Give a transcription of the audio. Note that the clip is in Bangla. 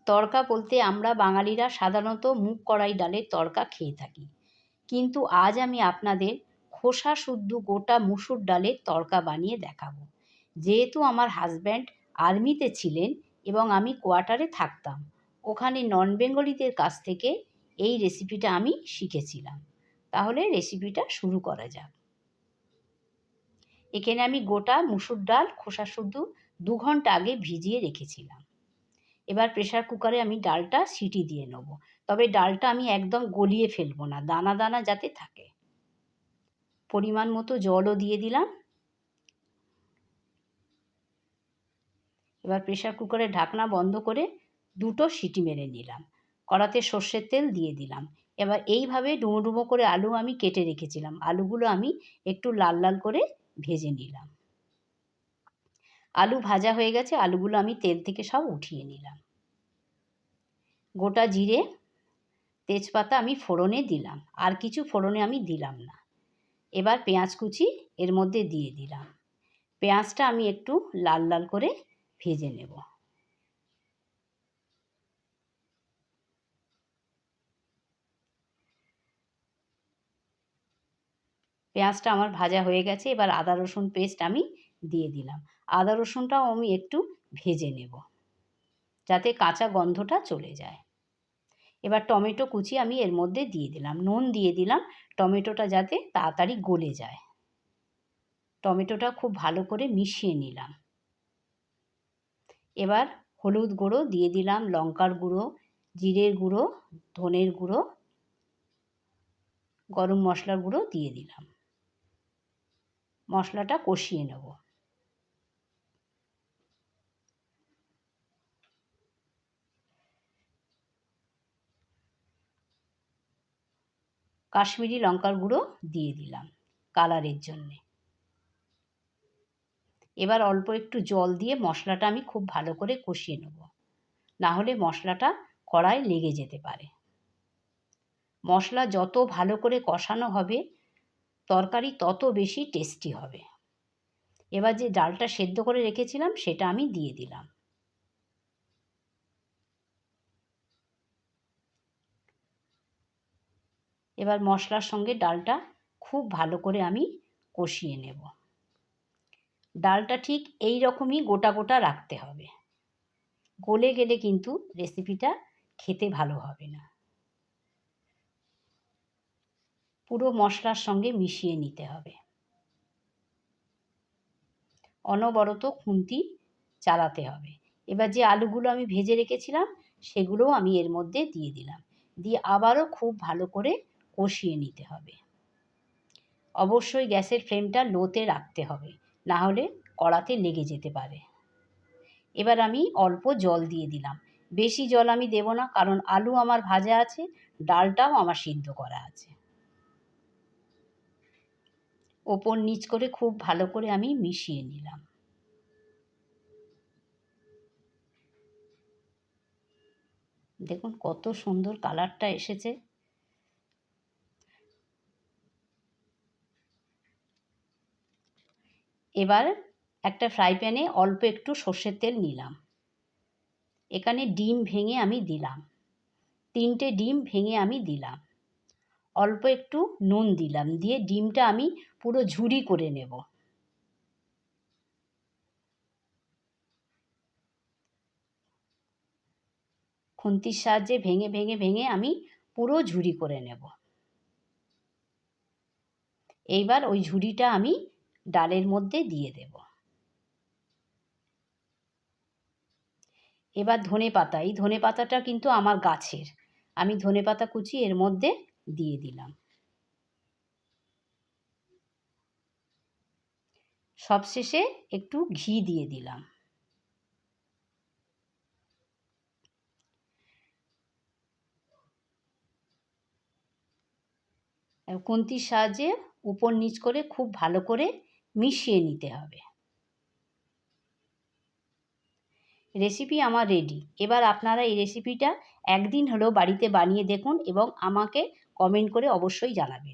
তড়কা বলতে আমরা বাঙালিরা সাধারণত মুগ কড়াই ডালের তড়কা খেয়ে থাকি, কিন্তু আজ আমি আপনাদের খোসা শুদ্ধ গোটা মুসুর ডালের তড়কা বানিয়ে দেখাবো। যেহেতু আমার হাজব্যান্ড আর্মিতে ছিলেন এবং আমি কোয়ার্টারে থাকতাম, ওখানে নন বেঙ্গলিদের কাছ থেকে এই রেসিপিটা আমি শিখেছিলাম। তাহলে রেসিপিটা শুরু করা যাক। এখানে আমি গোটা মুসুর ডাল খোসা শুদ্ধ 2 ঘন্টা আগে ভিজিয়ে রেখেছিলাম। এবার প্রেসার কুকারে আমি ডালটা সিটি দিয়ে নেব, তবে ডালটা আমি একদম গলিয়ে ফেলবো না, দানা দানা যাতে থাকে। পরিমাণ মতো জলও দিয়ে দিলাম। এবার প্রেসার কুকারের ঢাকনা বন্ধ করে 2টো সিটি মেরে নিলাম। কড়াতে সর্ষের তেল দিয়ে দিলাম। এবার এইভাবে ডুমো ডুমো করে আলু আমি কেটে রেখেছিলাম, আলুগুলো আমি একটু লাল লাল করে ভেজে নিলাম। আলু ভাজা হয়ে গেছে, আলুগুলো আমি তেল থেকে সব উঠিয়ে নিলাম। গোটা জিরে তেজপাতা আমি ফোড়নে দিলাম, আর কিছু ফোড়নে আমি দিলাম না। এবার পেঁয়াজ কুচি এর মধ্যে দিয়ে দিলাম। পেঁয়াজটা আমি একটু লাল লাল করে ভেজে নেব। পেঁয়াজটা আমার ভাজা হয়ে গেছে। এবার আদা রসুন পেস্ট আমি দিয়ে দিলাম। আদা রসুনটাও আমি একটু ভেজে নেব, যাতে কাঁচা গন্ধটা চলে যায়। এবার টমেটো কুচি আমি এর মধ্যে দিয়ে দিলাম, নুন দিয়ে দিলাম, টমেটোটা যাতে তাড়াতাড়ি গলে যায়। টমেটোটা খুব ভালো করে মিশিয়ে নিলাম। এবার হলুদ গুঁড়ো দিয়ে দিলাম, লঙ্কার গুঁড়ো, জিরের গুঁড়ো, ধনের গুঁড়ো, গরম মশলার গুঁড়ো দিয়ে দিলাম। মশলাটা কষিয়ে নেব। কাশ্মীরি লঙ্কার গুঁড়ো দিয়ে দিলাম কালারের জন্যে। এবার অল্প একটু জল দিয়ে মশলাটা আমি খুব ভালো করে কষিয়ে নেব, না হলে মশলাটা কড়ায় লেগে যেতে পারে। মশলা যত ভালো করে কষানো হবে তরকারি তত বেশি টেস্টি হবে। এবার যে ডালটা সেদ্ধ করে রেখেছিলাম সেটা আমি দিয়ে দিলাম। এবার মশলার সঙ্গে ডালটা খুব ভালো করে আমি কষিয়ে নেব। ডালটা ঠিক এই রকমই গোটা গোটা রাখতে হবে, গলে গেলে কিন্তু রেসিপিটা খেতে ভালো হবে না। পুরো মশলার সঙ্গে মিশিয়ে নিতে হবে। অনবরত খুন্তি চালাতে হবে। এবার যে আলুগুলো আমি ভেজে রেখেছিলাম সেগুলোও আমি এর মধ্যে দিয়ে দিলাম, দিয়ে আবারও খুব ভালো করে কষিয়ে নিতে হবে। অবশ্যই গ্যাসের ফ্লেমটা লোতে রাখতে হবে, না হলে কড়াতে লেগে যেতে পারে। এবার আমি অল্প জল দিয়ে দিলাম, বেশি জল আমি দেব না, কারণ আলু আমার ভাজা আছে, ডালটাও আমার সিদ্ধ করা আছে। ওপর নিচ করে খুব ভালো করে আমি মিশিয়ে নিলাম। দেখুন কত সুন্দর কালারটা এসেছে। এবার একটা ফ্রাই প্যানে অল্প একটু সর্ষের তেল নিলাম। এখানে ডিম ভেঙে আমি দিলাম, 3টে ডিম ভেঙে আমি দিলাম। অল্প একটু নুন দিলাম, দিয়ে ডিমটা আমি পুরো ঝুরি করে নেব। খুন্তির সাহায্যে ভেঙে ভেঙে ভেঙে আমি পুরো ঝুরি করে নেব। এইবার ওই ঝুরিটা আমি ডালের মধ্যে দিয়ে দেব। এবার ধনেপাতা, এই ধনেপাতাটা কিন্তু আমার গাছের, আমি ধনেপাতা কুচি এর মধ্যে দিয়ে দিলাম। সবশেষে একটু ঘি দিয়ে দিলাম। খুন্তির সাহায্যে উপর নিচ করে খুব ভালো করে মিশিয়ে নিতে হবে। রেসিপি আমার রেডি। এবার আপনারা এই রেসিপিটা একদিন হলেও বাড়িতে বানিয়ে দেখুন এবং আমাকে কমেন্ট করে অবশ্যই জানাবেন।